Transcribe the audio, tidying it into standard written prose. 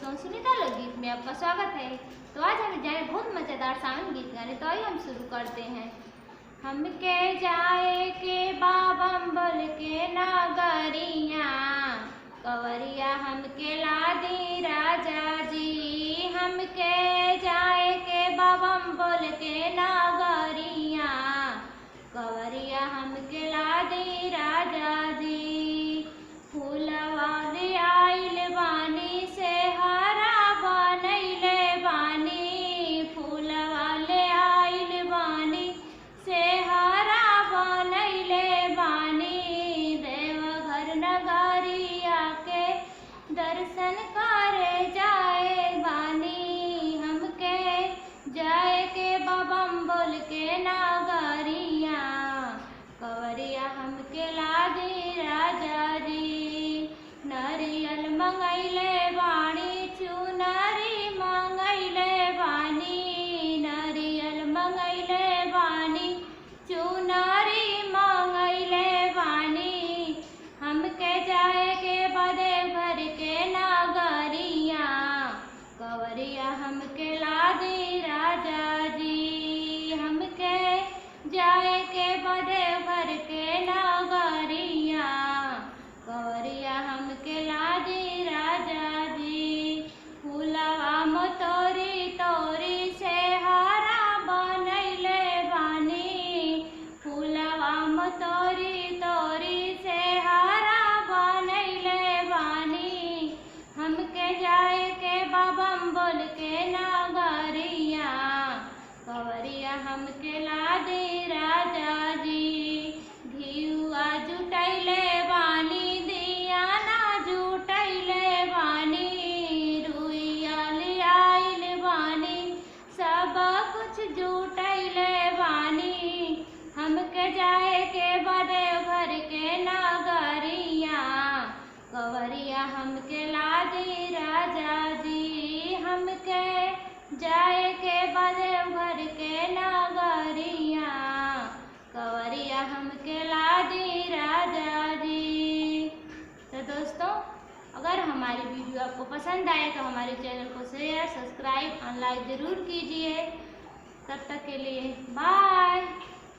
दोस्तों, सुनीता लोकगीत में आपका स्वागत है। तो आज हमें जाए बहुत मज़ेदार सावन गीत गाने। तो आइए हम शुरू करते हैं। हम के जाए के बाबम बोल के नागरिया, कंवरिया हम के लादी राजा जी। हम के जाए के बाबम बोल के नागरिया, कंवरिया हम के लादी राजा जी। फूलवा ले आइल बानी से हरा बनैले बानी, फूलवा ले आइल बानी से हरा बनैले बानी। देवघर नगरिया के दर्शन करे जाए बानी। हमके जाए के बबम बोल के नागरिया, कंवरिया हमके लादी राजा जी। नरियल मंगैले बानी, चुनरी मंगैले बानी, नरियल मंगैले बानी, चुनरी मंगैले बानी। हमके जाए के बदे भर के नागरिया, कंवरिया हमके लादी राजा जी। हमके जाए के बदे भर के नागरिया, कंवरिया हमके लादी राजा जी। फूलवा मोतोरी तोरी से हरा बनैले बानी, फूलवा मोतोरी तोरी से हरा बनैले बानी। हमके जाए के बबम बोल के नागरिया, कंवरिया हमके लादी राजा जी। घिउआ जुटैले बानी, दिया ना जुटैले बानी, रुइया ले आइल बानी, सब कुछ जुटैले बानी। हमके जाए के बदे भर के नागरिया, कंवरिया हमके लादी राजा जी। हमके जाए के बदे भर के नागरिया, कंवरिया हमके लादी राजा जी। तो दोस्तों, अगर हमारी वीडियो आपको पसंद आए तो हमारे चैनल को शेयर, सब्सक्राइब और लाइक ज़रूर कीजिए। तब तक के लिए बाय।